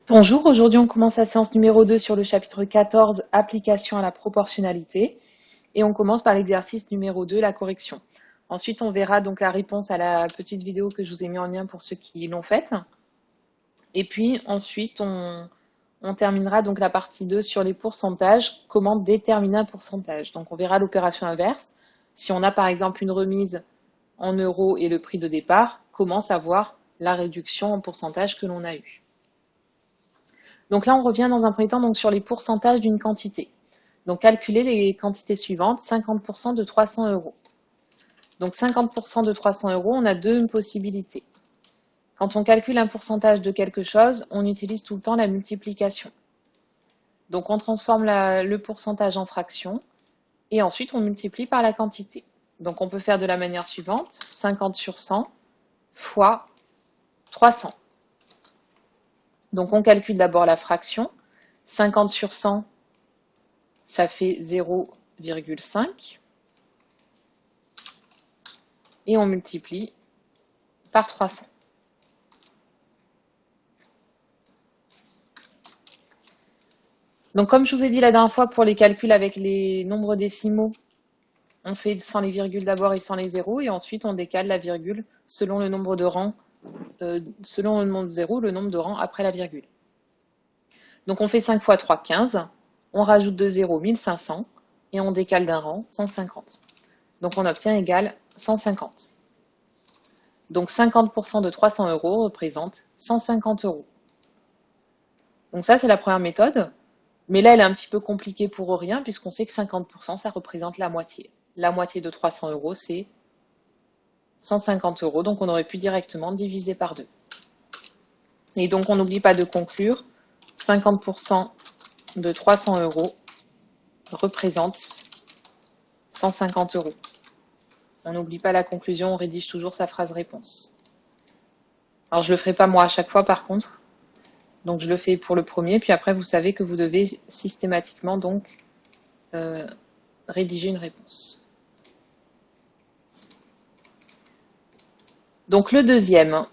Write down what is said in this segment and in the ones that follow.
Bonjour, aujourd'hui on commence la séance numéro 2 sur le chapitre 14, application à la proportionnalité. Et on commence par l'exercice numéro 2, la correction. Ensuite on verra donc la réponse à la petite vidéo que je vous ai mis en lien pour ceux qui l'ont faite. Et puis ensuite on terminera donc la partie 2 sur les pourcentages, comment déterminer un pourcentage. Donc on verra l'opération inverse. Si on a par exemple une remise en euros et le prix de départ, comment savoir la réduction en pourcentage que l'on a eue. Donc là, on revient dans un premier temps donc, sur les pourcentages d'une quantité. Donc calculer les quantités suivantes, 50% de 300 euros. Donc 50% de 300 euros, on a deux possibilités. Quand on calcule un pourcentage de quelque chose, on utilise tout le temps la multiplication. Donc on transforme le pourcentage en fraction et ensuite on multiplie par la quantité. Donc on peut faire de la manière suivante, 50 sur 100 fois 300. Donc on calcule d'abord la fraction, 50 sur 100, ça fait 0,5 et on multiplie par 300. Donc comme je vous ai dit la dernière fois, pour les calculs avec les nombres décimaux, on fait sans les virgules d'abord et sans les zéros, et ensuite on décale la virgule selon le nombre de rangs, selon le nombre de zéros, le nombre de rangs après la virgule. Donc on fait 5 fois 3, 15, on rajoute 2 zéros, 1500, et on décale d'un rang, 150. Donc on obtient égal 150. Donc 50% de 300 euros représente 150 euros. Donc ça, c'est la première méthode. Mais là, elle est un petit peu compliquée pour rien, puisqu'on sait que 50%, ça représente la moitié. La moitié de 300 euros, c'est 150 euros. Donc on aurait pu directement diviser par 2. Et donc on n'oublie pas de conclure, 50% de 300 euros représente 150 euros. On n'oublie pas la conclusion, on rédige toujours sa phrase réponse. Alors je ne le ferai pas moi à chaque fois par contre. Donc je le fais pour le premier, puis après vous savez que vous devez systématiquement donc rédiger une réponse. Donc le deuxième,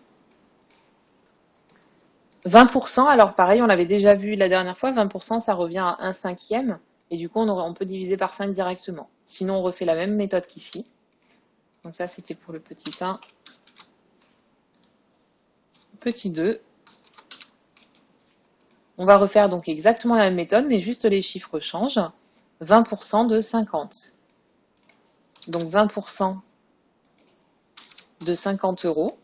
20%, alors pareil, on l'avait déjà vu la dernière fois, 20% ça revient à 1 cinquième, et du coup on peut diviser par 5 directement. Sinon on refait la même méthode qu'ici. Donc ça c'était pour le petit 1. Petit 2. On va refaire donc exactement la même méthode, mais juste les chiffres changent. 20% de 50. Donc 20% de 50 euros.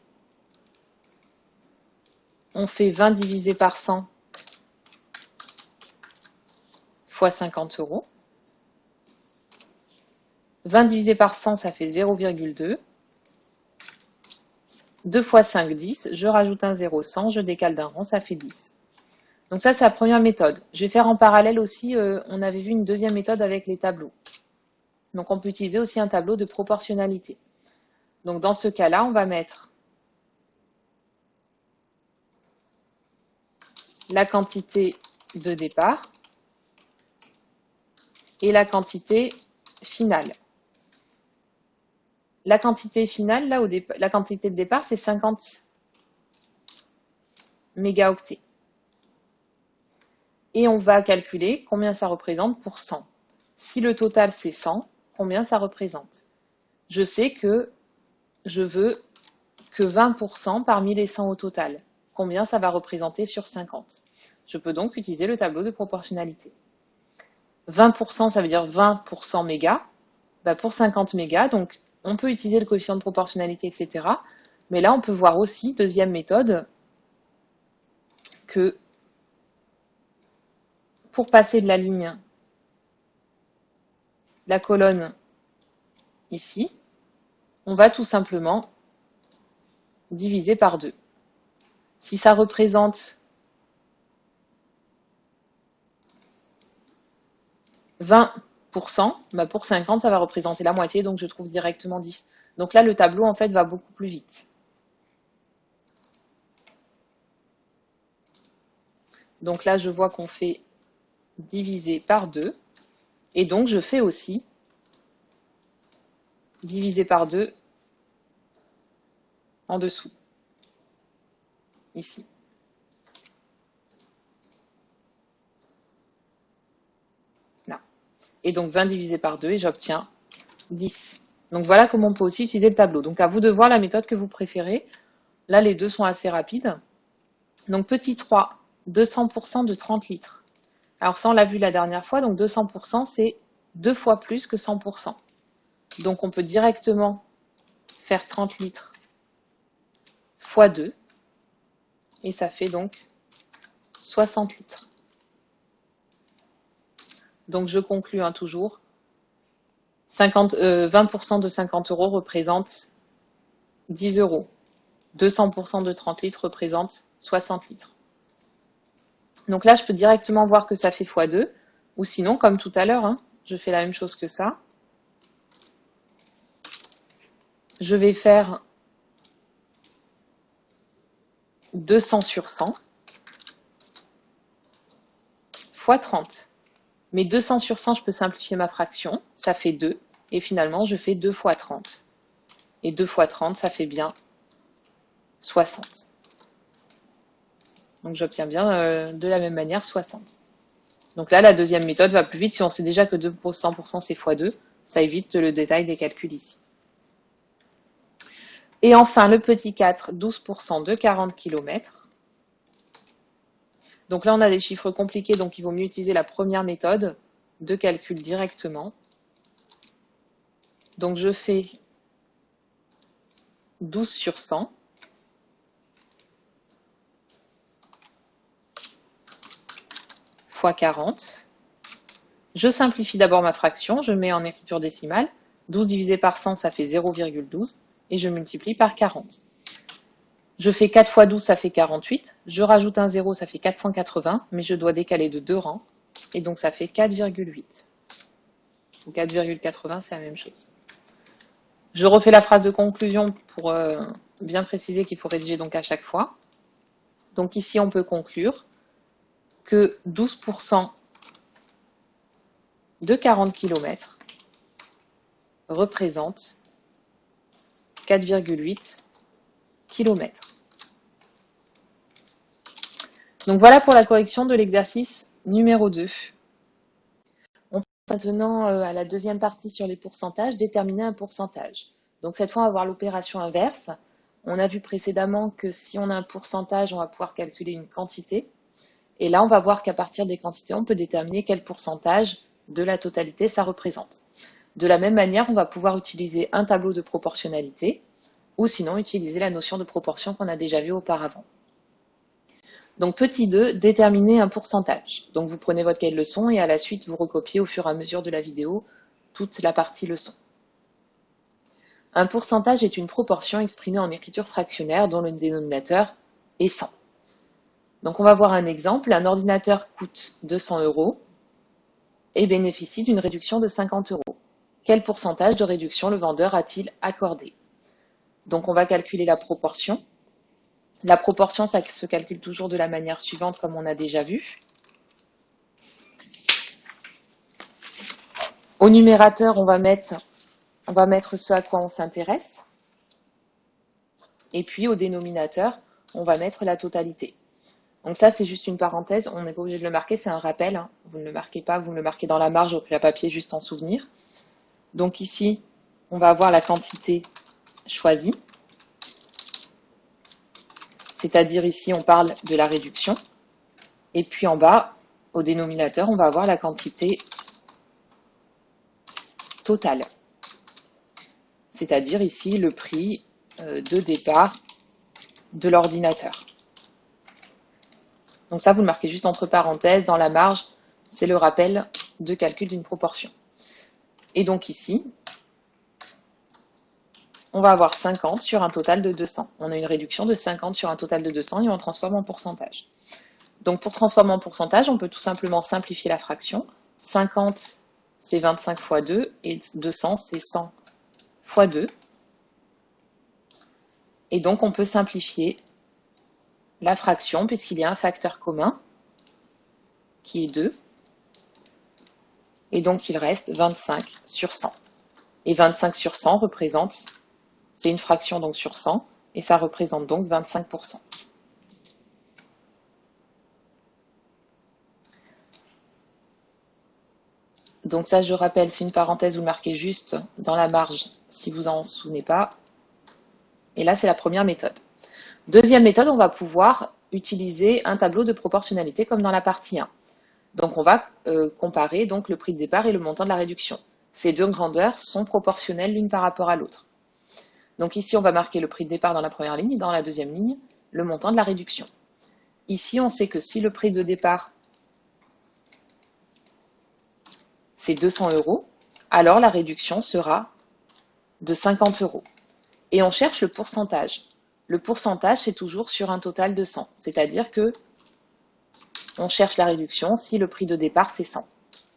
On fait 20 divisé par 100 fois 50 euros. 20 divisé par 100, ça fait 0,2. 2 fois 5, 10. Je rajoute un 0, 100. Je décale d'un rang, ça fait 10. Donc ça, c'est la première méthode. Je vais faire en parallèle aussi, on avait vu une deuxième méthode avec les tableaux. Donc on peut utiliser aussi un tableau de proportionnalité. Donc dans ce cas-là, on va mettre la quantité de départ et la quantité finale. La quantité finale, là, la quantité de départ, c'est 50 mégaoctets. Et on va calculer combien ça représente pour 100. Si le total c'est 100, combien ça représente? Je sais que je veux que 20% parmi les 100 au total. Combien ça va représenter sur 50? Je peux donc utiliser le tableau de proportionnalité. 20%, ça veut dire 20% mégas. Bah pour 50 mégas, donc on peut utiliser le coefficient de proportionnalité, etc. Mais là, on peut voir aussi, deuxième méthode, que pour passer de la ligne, la colonne ici, on va tout simplement diviser par 2. Si ça représente 20%, bah pour 50, ça va représenter la moitié, donc je trouve directement 10. Donc là, le tableau, en fait, va beaucoup plus vite. Donc là, je vois qu'on fait diviser par 2. Et donc, je fais aussi diviser par 2 en dessous, ici. Et donc 20 divisé par 2 et j'obtiens 10. Donc voilà comment on peut aussi utiliser le tableau. Donc à vous de voir la méthode que vous préférez. Là, les deux sont assez rapides. Donc petit 3, 200% de 30 litres. Alors ça, on l'a vu la dernière fois, donc 200%, c'est 2 fois plus que 100%. Donc on peut directement faire 30 litres fois 2, et ça fait donc 60 litres. Donc je conclus toujours. 20% de 50 euros représente 10 euros. 200% de 30 litres représente 60 litres. Donc là, je peux directement voir que ça fait x2, ou sinon, comme tout à l'heure, je fais la même chose que ça. Je vais faire 200 sur 100 fois 30. Mais 200 sur 100, je peux simplifier ma fraction, ça fait 2, et finalement, je fais 2 fois 30. Et 2 fois 30, ça fait bien 60. Donc j'obtiens bien de la même manière 60. Donc là, la deuxième méthode va plus vite. Si on sait déjà que 200% c'est x2, ça évite le détail des calculs ici. Et enfin, le petit 4, 12% de 40 km. Donc là, on a des chiffres compliqués, donc il vaut mieux utiliser la première méthode de calcul directement. Donc je fais 12 sur 100 fois 40. Je simplifie d'abord ma fraction, je mets en écriture décimale. 12 divisé par 100, ça fait 0,12. Et je multiplie par 40. Je fais 4 fois 12, ça fait 48. Je rajoute un 0, ça fait 480, mais je dois décaler de 2 rangs. Et donc ça fait 4,8. Ou 4,80, c'est la même chose. Je refais la phrase de conclusion pour bien préciser qu'il faut rédiger donc à chaque fois. Donc ici, on peut conclure que 12% de 40 km représente 4,8 km. Donc voilà pour la correction de l'exercice numéro 2. On passe maintenant à la deuxième partie sur les pourcentages, déterminer un pourcentage. Donc cette fois, on va voir l'opération inverse. On a vu précédemment que si on a un pourcentage, on va pouvoir calculer une quantité. Et là, on va voir qu'à partir des quantités, on peut déterminer quel pourcentage de la totalité ça représente. De la même manière, on va pouvoir utiliser un tableau de proportionnalité ou sinon utiliser la notion de proportion qu'on a déjà vue auparavant. Donc petit 2, déterminer un pourcentage. Donc vous prenez votre cahier de leçon et à la suite vous recopiez au fur et à mesure de la vidéo toute la partie leçon. Un pourcentage est une proportion exprimée en écriture fractionnaire dont le dénominateur est 100. Donc on va voir un exemple. Un ordinateur coûte 200 € et bénéficie d'une réduction de 50 €. Quel pourcentage de réduction le vendeur a-t-il accordé? Donc on va calculer la proportion. La proportion, ça se calcule toujours de la manière suivante, comme on a déjà vu. Au numérateur, on va mettre ce à quoi on s'intéresse. Et puis au dénominateur, on va mettre la totalité. Donc ça, c'est juste une parenthèse, on n'est pas obligé de le marquer, c'est un rappel. Vous ne le marquez pas, vous me le marquez dans la marge au plat papier, juste en souvenir. Donc ici, on va avoir la quantité choisie. C'est-à-dire ici, on parle de la réduction. Et puis en bas, au dénominateur, on va avoir la quantité totale. C'est-à-dire ici, le prix de départ de l'ordinateur. Donc ça, vous le marquez juste entre parenthèses, dans la marge, c'est le rappel de calcul d'une proportion. Et donc ici, on va avoir 50 sur un total de 200. On a une réduction de 50 sur un total de 200 et on transforme en pourcentage. Donc pour transformer en pourcentage, on peut tout simplement simplifier la fraction. 50, c'est 25 fois 2 et 200, c'est 100 fois 2. Et donc on peut simplifier la fraction puisqu'il y a un facteur commun qui est 2. Et donc il reste 25 sur 100. Et 25 sur 100 représente, c'est une fraction donc sur 100, et ça représente donc 25%. Donc ça, je rappelle, c'est une parenthèse, vous marquez juste dans la marge si vous en souvenez pas. Et là, c'est la première méthode. Deuxième méthode, on va pouvoir utiliser un tableau de proportionnalité comme dans la partie 1. Donc on va comparer donc, le prix de départ et le montant de la réduction. Ces deux grandeurs sont proportionnelles l'une par rapport à l'autre. Donc ici, on va marquer le prix de départ dans la première ligne et dans la deuxième ligne, le montant de la réduction. Ici, on sait que si le prix de départ, c'est 200 €, alors la réduction sera de 50 €. Et on cherche le pourcentage. Le pourcentage, c'est toujours sur un total de 100. C'est-à-dire que on cherche la réduction si le prix de départ, c'est 100.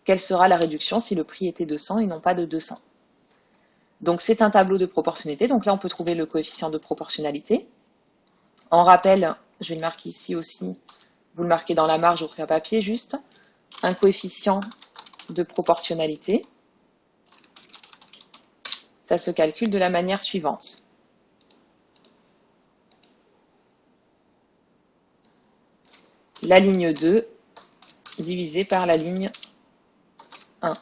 Quelle sera la réduction si le prix était de 100 et non pas de 200? Donc c'est un tableau de proportionnalité. Donc là, on peut trouver le coefficient de proportionnalité. En rappel, je vais le marquer ici aussi. Vous le marquez dans la marge au papier juste. Un coefficient de proportionnalité. Ça se calcule de la manière suivante. La ligne 2 divisée par la ligne 1.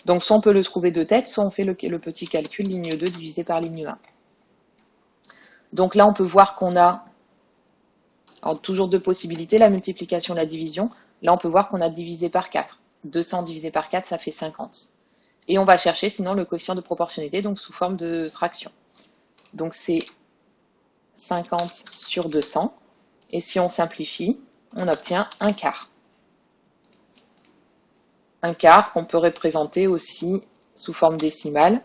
Donc soit on peut le trouver de tête, soit on fait le petit calcul ligne 2 divisé par ligne 1. Donc là, on peut voir qu'on a toujours deux possibilités, la multiplication et la division. Là, on peut voir qu'on a divisé par 4. 200 divisé par 4, ça fait 50. Et on va chercher sinon le coefficient de proportionnalité, donc sous forme de fraction. Donc c'est 50 sur 200. Et si on simplifie, on obtient un quart. Un quart qu'on peut représenter aussi sous forme décimale,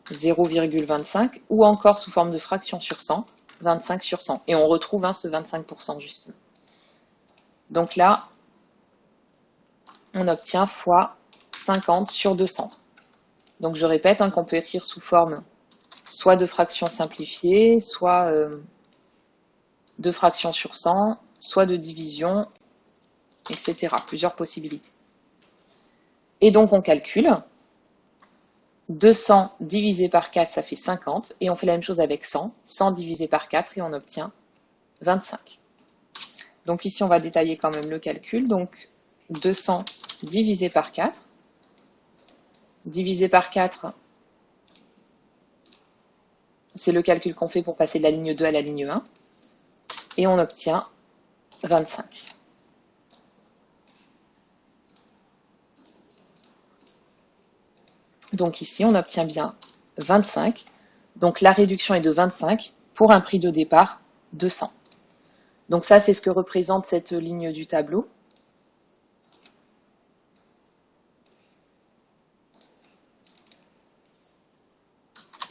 0,25, ou encore sous forme de fraction sur 100, 25 sur 100. Et on retrouve ce 25% justement. Donc là, on obtient fois 50 sur 200. Donc je répète qu'on peut écrire sous forme soit de fraction simplifiée, soit de fraction sur 100, soit de division, etc. Plusieurs possibilités. Et donc on calcule. 200 divisé par 4, ça fait 50. Et on fait la même chose avec 100. 100 divisé par 4 et on obtient 25. Donc ici, on va détailler quand même le calcul. Donc 200 divisé par 4. Divisé par 4, c'est le calcul qu'on fait pour passer de la ligne 2 à la ligne 1. Et on obtient 25. Donc ici, on obtient bien 25. Donc la réduction est de 25 pour un prix de départ de 100. Donc ça, c'est ce que représente cette ligne du tableau.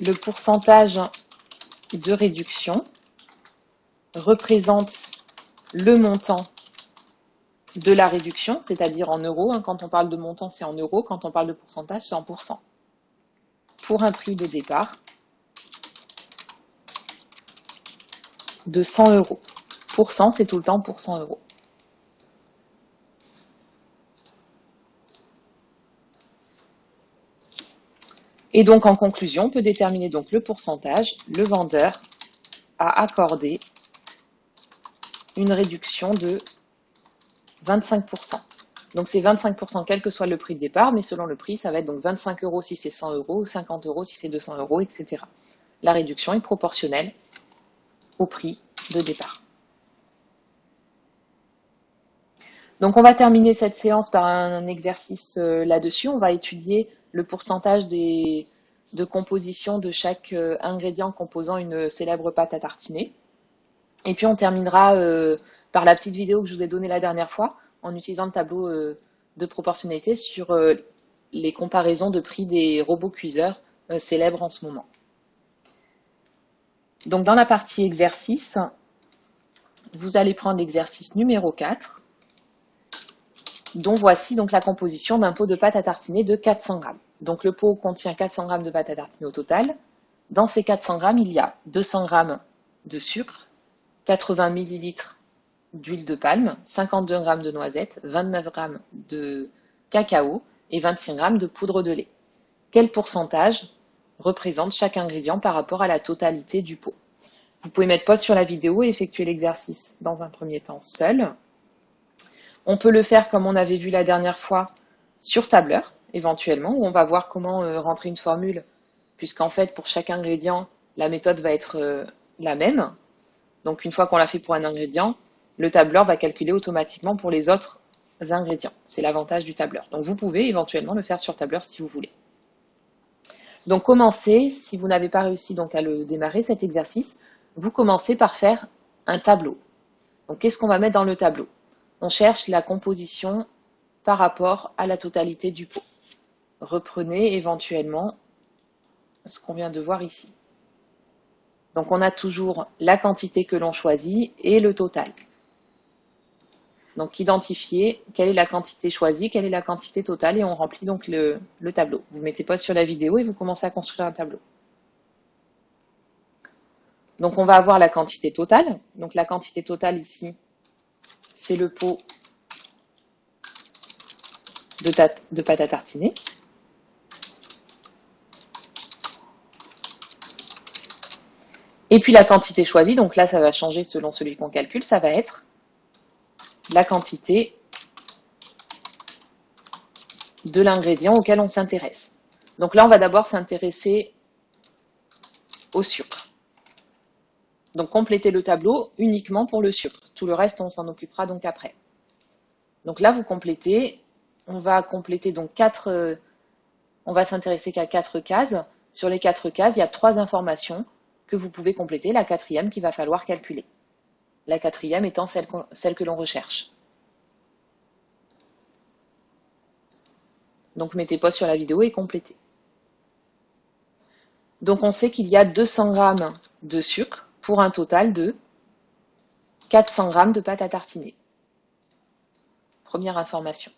Le pourcentage de réduction représente le montant de la réduction, c'est-à-dire en euros. Quand on parle de montant, c'est en euros. Quand on parle de pourcentage, c'est en pourcent. Pour un prix de départ de 100 €. Pourcent, c'est tout le temps pour 100 €. Et donc, en conclusion, on peut déterminer donc le pourcentage. Le vendeur a accordé une réduction de 25%. Donc, c'est 25% quel que soit le prix de départ, mais selon le prix, ça va être donc 25 € si c'est 100 €, 50 € si c'est 200 €, etc. La réduction est proportionnelle au prix de départ. Donc, on va terminer cette séance par un exercice là-dessus. On va étudier le pourcentage de composition de chaque ingrédient composant une célèbre pâte à tartiner. Et puis on terminera par la petite vidéo que je vous ai donnée la dernière fois, en utilisant le tableau de proportionnalité sur les comparaisons de prix des robots cuiseurs célèbres en ce moment. Donc dans la partie exercice, vous allez prendre l'exercice numéro 4, dont voici donc la composition d'un pot de pâte à tartiner de 400 g. Donc le pot contient 400 g de pâte à tartiner au total. Dans ces 400 g, il y a 200 g de sucre, 80 ml d'huile de palme, 52 g de noisettes, 29 g de cacao et 26 g de poudre de lait. Quel pourcentage représente chaque ingrédient par rapport à la totalité du pot? Vous pouvez mettre pause sur la vidéo et effectuer l'exercice dans un premier temps seul. On peut le faire comme on avait vu la dernière fois sur tableur, éventuellement, où on va voir comment rentrer une formule, puisqu'en fait, pour chaque ingrédient, la méthode va être la même. Donc une fois qu'on l'a fait pour un ingrédient, le tableur va calculer automatiquement pour les autres ingrédients. C'est l'avantage du tableur. Donc vous pouvez éventuellement le faire sur tableur si vous voulez. Donc commencez, si vous n'avez pas réussi donc à le démarrer cet exercice, vous commencez par faire un tableau. Donc qu'est-ce qu'on va mettre dans le tableau? On cherche la composition par rapport à la totalité du pot. Reprenez éventuellement ce qu'on vient de voir ici. Donc on a toujours la quantité que l'on choisit et le total. Donc identifiez quelle est la quantité choisie, quelle est la quantité totale et on remplit donc le tableau. Vous mettez pause sur la vidéo et vous commencez à construire un tableau. Donc on va avoir la quantité totale. Donc la quantité totale ici, c'est le pot de pâte à tartiner. Et puis la quantité choisie, donc là ça va changer selon celui qu'on calcule, ça va être la quantité de l'ingrédient auquel on s'intéresse. Donc là on va d'abord s'intéresser au sucre. Donc complétez le tableau uniquement pour le sucre. Tout le reste on s'en occupera donc après. Donc là vous complétez, on va compléter donc on va s'intéresser qu'à 4 cases. Sur les 4 cases, il y a 3 informations que vous pouvez compléter, la 4e qu'il va falloir calculer. La 4e étant celle que l'on recherche. Donc mettez pause sur la vidéo et complétez. Donc on sait qu'il y a 200 g de sucre pour un total de 400 g de pâte à tartiner. Première information.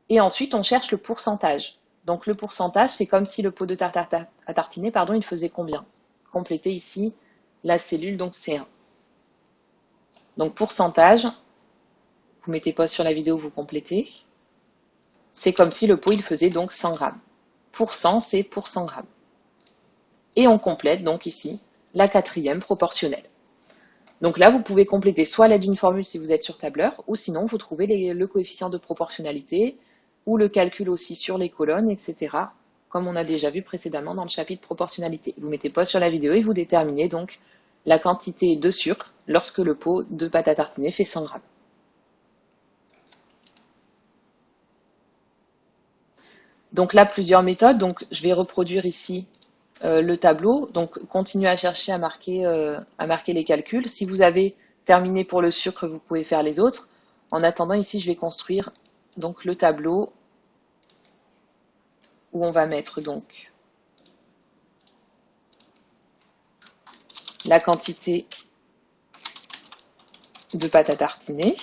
Et ensuite on cherche le pourcentage. Donc le pourcentage, c'est comme si le pot de tarte à tartiner, il faisait combien? Complétez ici la cellule, donc c'est 1. Donc pourcentage, vous mettez pause sur la vidéo, vous complétez. C'est comme si le pot il faisait donc 100 g. Pourcent, c'est pour 100 g. Et on complète donc ici la 4e proportionnelle. Donc là, vous pouvez compléter soit à l'aide d'une formule si vous êtes sur tableur, ou sinon vous trouvez le coefficient de proportionnalité, ou le calcul aussi sur les colonnes, etc. Comme on a déjà vu précédemment dans le chapitre proportionnalité. Vous mettez pause sur la vidéo et vous déterminez donc la quantité de sucre lorsque le pot de pâte à tartiner fait 100 g. Donc là, plusieurs méthodes. Donc je vais reproduire ici le tableau. Donc continuez à chercher à marquer les calculs. Si vous avez terminé pour le sucre, vous pouvez faire les autres. En attendant, ici, je vais construire donc le tableau où on va mettre donc la quantité de pâte à tartiner.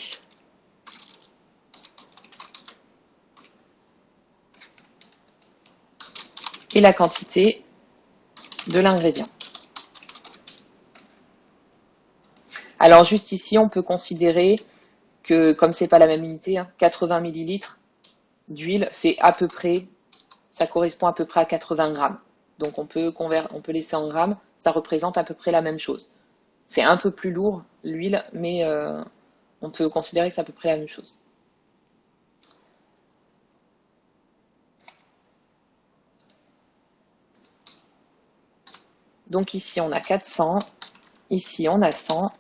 Et la quantité de l'ingrédient. Alors juste ici, on peut considérer que, comme c'est pas la même unité, 80 ml d'huile, c'est à peu près, ça correspond à peu près à 80 grammes. Donc on peut laisser en grammes, ça représente à peu près la même chose. C'est un peu plus lourd, l'huile, mais on peut considérer que c'est à peu près la même chose. Donc ici on a 400, ici on a 100,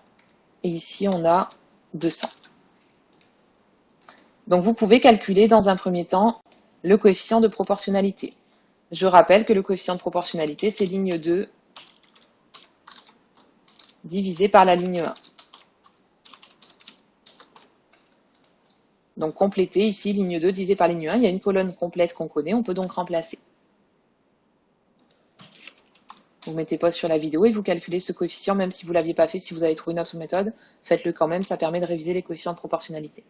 et ici on a 200. Donc vous pouvez calculer dans un premier temps le coefficient de proportionnalité. Je rappelle que le coefficient de proportionnalité, c'est ligne 2 divisé par la ligne 1. Donc compléter ici, ligne 2 divisé par ligne 1, il y a une colonne complète qu'on connaît, on peut donc remplacer. Vous mettez pause sur la vidéo et vous calculez ce coefficient, même si vous ne l'aviez pas fait, si vous avez trouvé une autre méthode, faites-le quand même, ça permet de réviser les coefficients de proportionnalité.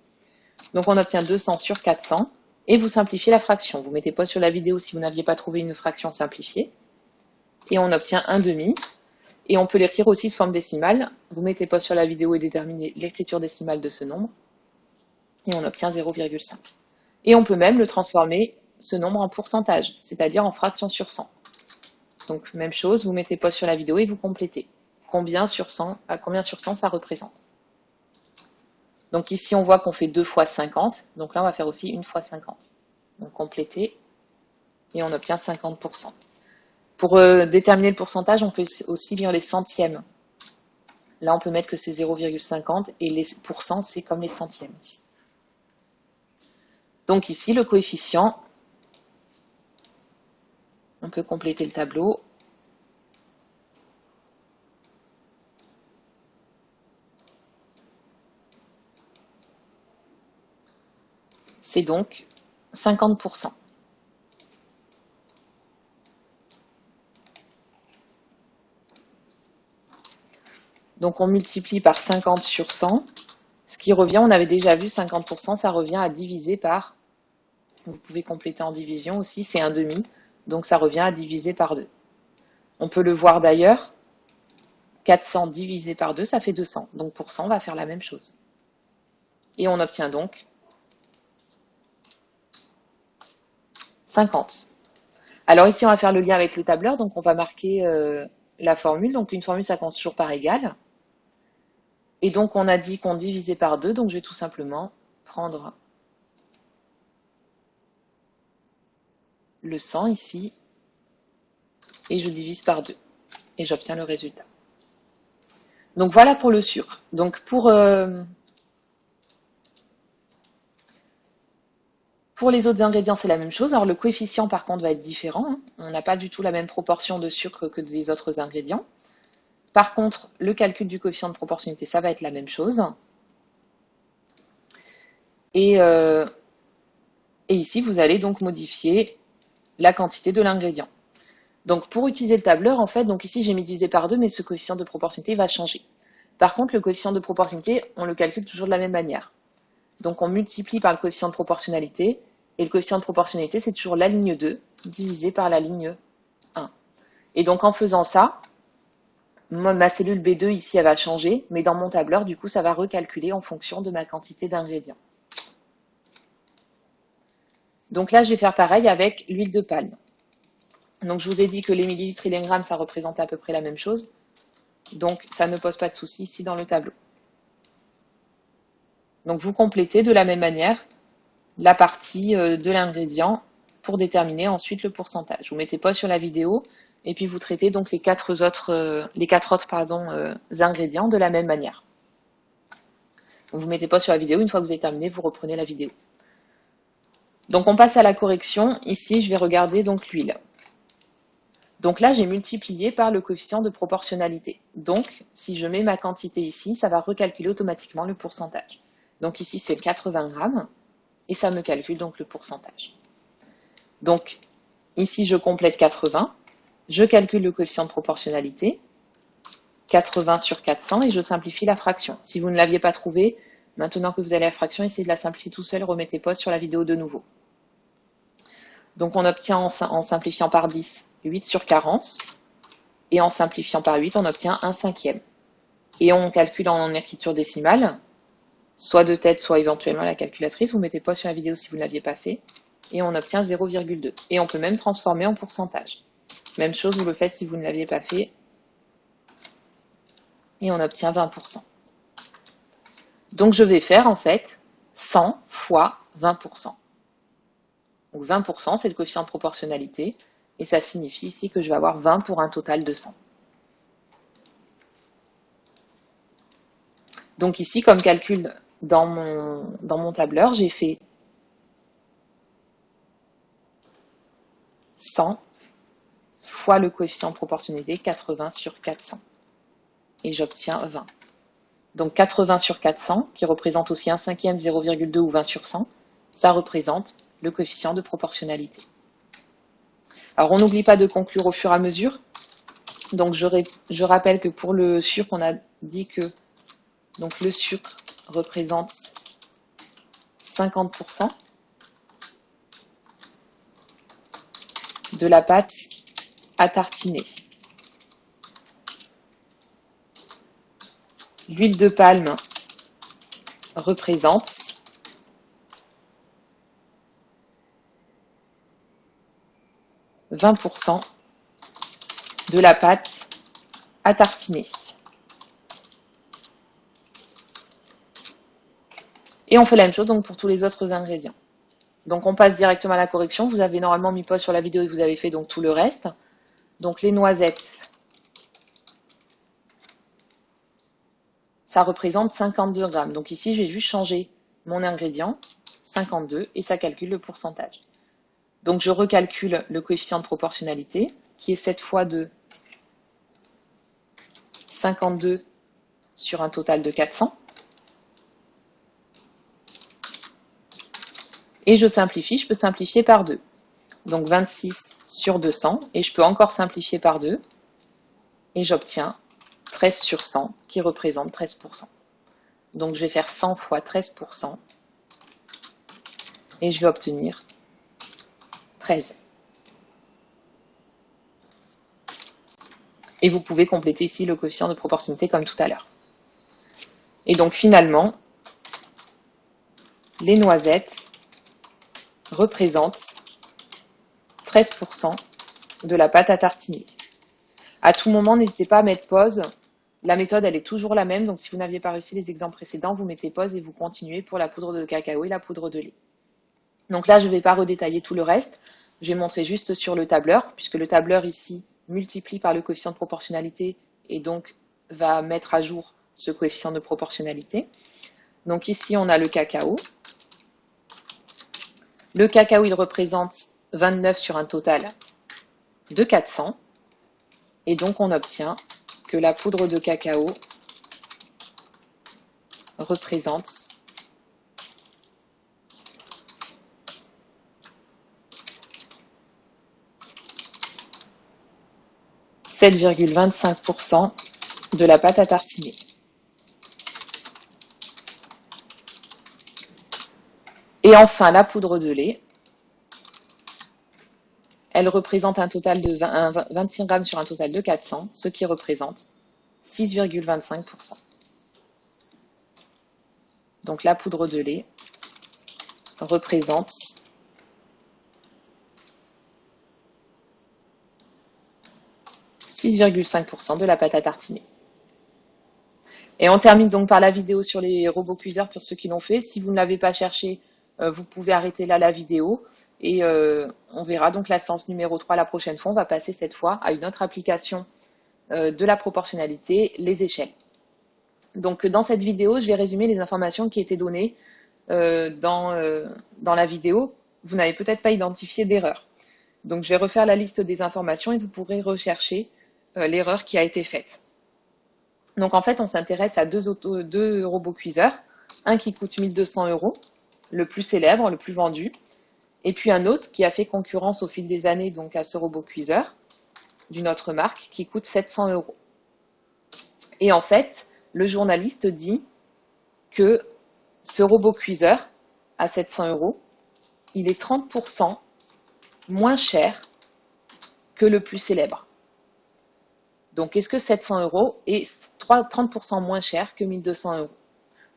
Donc on obtient 200 sur 400, et vous simplifiez la fraction. Vous mettez pause sur la vidéo si vous n'aviez pas trouvé une fraction simplifiée, et on obtient 1/2, et on peut l'écrire aussi sous forme décimale. Vous mettez pause sur la vidéo et déterminez l'écriture décimale de ce nombre, et on obtient 0,5. Et on peut même le transformer, ce nombre, en pourcentage, c'est-à-dire en fraction sur 100. Donc même chose, vous mettez pause sur la vidéo et vous complétez. combien sur 100, à combien sur 100 ça représente. Donc ici, on voit qu'on fait 2 fois 50. Donc là, on va faire aussi 1 fois 50. Donc compléter, et on obtient 50%. Pour déterminer le pourcentage, on peut aussi lire les centièmes. Là, on peut mettre que c'est 0,50 et les pourcents, c'est comme les centièmes ici. Donc ici, le coefficient, on peut compléter le tableau. C'est donc 50%. Donc on multiplie par 50 sur 100, ce qui revient, on avait déjà vu 50%, ça revient à diviser par, vous pouvez compléter en division aussi, c'est un demi, donc ça revient à diviser par 2. On peut le voir d'ailleurs, 400 divisé par 2, ça fait 200, donc pour 100, on va faire la même chose. Et on obtient donc 50. Alors ici, on va faire le lien avec le tableur, donc on va marquer la formule. Donc une formule, ça commence toujours par égal. Et donc on a dit qu'on divisait par 2, donc je vais tout simplement prendre le 100 ici, et je divise par 2. Et j'obtiens le résultat. Donc voilà pour le sucre. Donc pour les autres ingrédients, c'est la même chose. Alors le coefficient, par contre, va être différent, hein. On n'a pas du tout la même proportion de sucre que des autres ingrédients. Par contre, le calcul du coefficient de proportionnalité, ça va être la même chose. Et ici, vous allez donc modifier la quantité de l'ingrédient. Donc pour utiliser le tableur, en fait, donc ici j'ai mis divisé par 2, mais ce coefficient de proportionnalité va changer. Par contre, le coefficient de proportionnalité, on le calcule toujours de la même manière. Donc on multiplie par le coefficient de proportionnalité, et le coefficient de proportionnalité, c'est toujours la ligne 2 divisé par la ligne 1. Et donc en faisant ça, ma cellule B2 ici, elle va changer, mais dans mon tableur, du coup, ça va recalculer en fonction de ma quantité d'ingrédients. Donc là, je vais faire pareil avec l'huile de palme. Donc je vous ai dit que les millilitres et les grammes, ça représente à peu près la même chose. Donc ça ne pose pas de souci ici dans le tableau. Donc vous complétez de la même manière la partie de l'ingrédient pour déterminer ensuite le pourcentage. Vous mettez pause sur la vidéo et puis vous traitez donc les quatre autres ingrédients de la même manière. Vous mettez pause sur la vidéo, une fois que vous avez terminé, vous reprenez la vidéo. Donc on passe à la correction. Ici, je vais regarder donc l'huile. Donc là, j'ai multiplié par le coefficient de proportionnalité. Donc, si je mets ma quantité ici, ça va recalculer automatiquement le pourcentage. Donc ici, c'est 80 grammes, et ça me calcule donc le pourcentage. Donc, ici, je complète 80, je calcule le coefficient de proportionnalité, 80 sur 400, et je simplifie la fraction. Si vous ne l'aviez pas trouvé, maintenant que vous avez la fraction, essayez de la simplifier tout seul, remettez pause sur la vidéo de nouveau. Donc on obtient en simplifiant par 10, 8 sur 40. Et en simplifiant par 8, on obtient 1/5. Et on calcule en écriture décimale, soit de tête, soit éventuellement la calculatrice. Vous mettez pas sur la vidéo si vous ne l'aviez pas fait. Et on obtient 0,2. Et on peut même transformer en pourcentage. Même chose, vous le faites si vous ne l'aviez pas fait. Et on obtient 20%. Donc je vais faire en fait 100 fois 20%. Donc 20%, c'est le coefficient de proportionnalité, et ça signifie ici que je vais avoir 20 pour un total de 100. Donc ici, comme calcul dans mon tableur, j'ai fait 100 fois le coefficient de proportionnalité, 80 sur 400. Et j'obtiens 20. Donc 80 sur 400, qui représente aussi 1/5, 0,2 ou 20 sur 100, ça représente le coefficient de proportionnalité. Alors on n'oublie pas de conclure au fur et à mesure. Donc je rappelle que pour le sucre, on a dit que donc, le sucre représente 50% de la pâte à tartiner. L'huile de palme représente 20% de la pâte à tartiner. Et on fait la même chose donc pour tous les autres ingrédients. Donc on passe directement à la correction. Vous avez normalement mis pause sur la vidéo et vous avez fait donc tout le reste. Donc les noisettes, ça représente 52 grammes. Donc ici, j'ai juste changé mon ingrédient, 52, et ça calcule le pourcentage. Donc je recalcule le coefficient de proportionnalité, qui est cette fois de 52 sur un total de 400. Et je simplifie, je peux simplifier par 2. Donc 26 sur 200, et je peux encore simplifier par 2, et j'obtiens 13 sur 100, qui représente 13%. Donc je vais faire 100 fois 13%, et je vais obtenir 13. Et vous pouvez compléter ici le coefficient de proportionnalité comme tout à l'heure. Et donc finalement, les noisettes représentent 13% de la pâte à tartiner. À tout moment, n'hésitez pas à mettre pause. La méthode, elle est toujours la même, donc si vous n'aviez pas réussi les exemples précédents, vous mettez pause et vous continuez pour la poudre de cacao et la poudre de lait. Donc là, je ne vais pas redétailler tout le reste. Je vais montrer juste sur le tableur, puisque le tableur ici multiplie par le coefficient de proportionnalité et donc va mettre à jour ce coefficient de proportionnalité. Donc ici, on a le cacao. Le cacao, il représente 29 sur un total de 400. Et donc, on obtient que la poudre de cacao représente 7,25% de la pâte à tartiner. Et enfin, la poudre de lait, elle représente un total de 26 grammes sur un total de 400, ce qui représente 6,25%. Donc la poudre de lait représente 6,5% de la pâte à tartiner. Et on termine donc par la vidéo sur les robots cuiseurs pour ceux qui l'ont fait. Si vous ne l'avez pas cherché, vous pouvez arrêter là la vidéo et on verra donc la séance numéro 3 la prochaine fois. On va passer cette fois à une autre application de la proportionnalité, les échelles. Donc dans cette vidéo, je vais résumer les informations qui étaient données dans la vidéo. Vous n'avez peut-être pas identifié d'erreur. Donc je vais refaire la liste des informations et vous pourrez rechercher l'erreur qui a été faite. Donc en fait, on s'intéresse à deux robots cuiseurs. Un qui coûte 1200 €, le plus célèbre, le plus vendu. Et puis un autre qui a fait concurrence au fil des années donc à ce robot cuiseur d'une autre marque qui coûte 700 €. Et en fait, le journaliste dit que ce robot cuiseur à 700 €, il est 30% moins cher que le plus célèbre. Donc, est-ce que 700 € est 30% moins cher que 1200 €?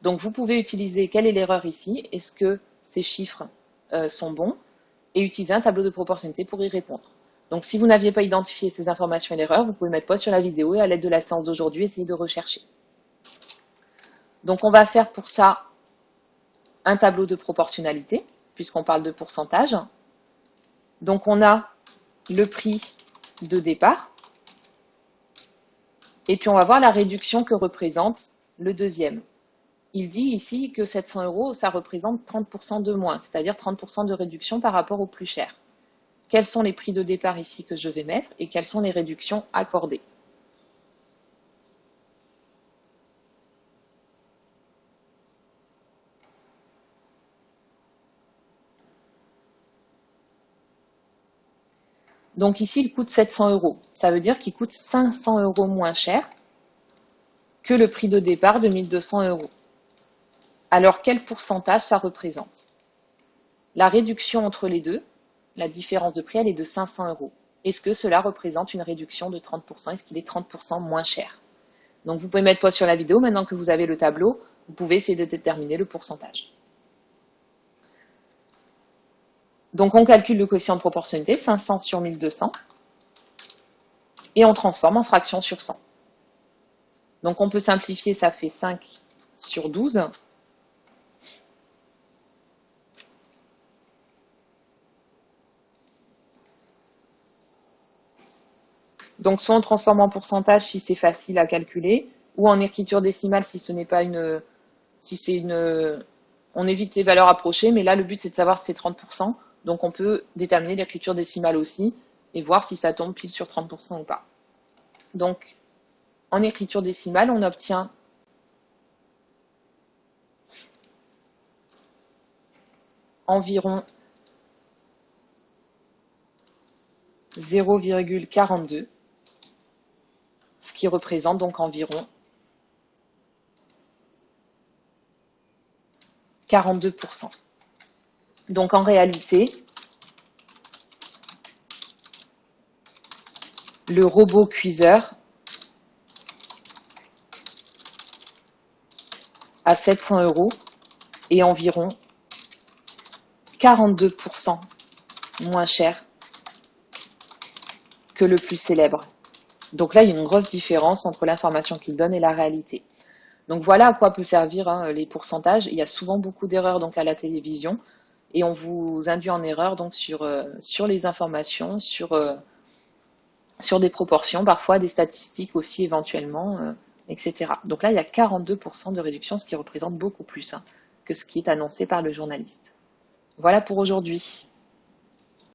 Donc, vous pouvez utiliser, quelle est l'erreur ici? Est-ce que ces chiffres sont bons? Et utiliser un tableau de proportionnalité pour y répondre. Donc, si vous n'aviez pas identifié ces informations et l'erreur, vous pouvez mettre pause sur la vidéo et à l'aide de la séance d'aujourd'hui, essayer de rechercher. Donc, on va faire pour ça un tableau de proportionnalité, puisqu'on parle de pourcentage. Donc, on a le prix de départ. Et puis on va voir la réduction que représente le deuxième. Il dit ici que 700 €, ça représente 30% de moins, c'est-à-dire 30% de réduction par rapport au plus cher. Quels sont les prix de départ ici que je vais mettre et quelles sont les réductions accordées? Donc ici, il coûte 700 €. Ça veut dire qu'il coûte 500 € moins cher que le prix de départ de 1200 €. Alors, quel pourcentage ça représente? La réduction entre les deux, la différence de prix, elle est de 500 €. Est-ce que cela représente une réduction de 30%? Est-ce qu'il est 30% moins cher? Donc, vous pouvez mettre pause sur la vidéo. Maintenant que vous avez le tableau, vous pouvez essayer de déterminer le pourcentage. Donc, on calcule le coefficient de proportionnalité, 500 sur 1200, et on transforme en fraction sur 100. Donc, on peut simplifier, ça fait 5 sur 12. Donc soit on transforme en pourcentage si c'est facile à calculer, ou en écriture décimale si ce n'est pas une... Si c'est une... On évite les valeurs approchées, mais là le but c'est de savoir si c'est 30%. Donc on peut déterminer l'écriture décimale aussi et voir si ça tombe pile sur 30% ou pas. Donc en écriture décimale, on obtient environ 0,42, ce qui représente donc environ 42%. Donc en réalité, le robot cuiseur à 700 € est environ 42% moins cher que le plus célèbre. Donc là, il y a une grosse différence entre l'information qu'il donne et la réalité. Donc voilà à quoi peut servir les pourcentages. Il y a souvent beaucoup d'erreurs donc à la télévision et on vous induit en erreur donc sur les informations, sur des proportions, parfois des statistiques aussi éventuellement, etc. Donc là, il y a 42% de réduction, ce qui représente beaucoup plus que ce qui est annoncé par le journaliste. Voilà pour aujourd'hui.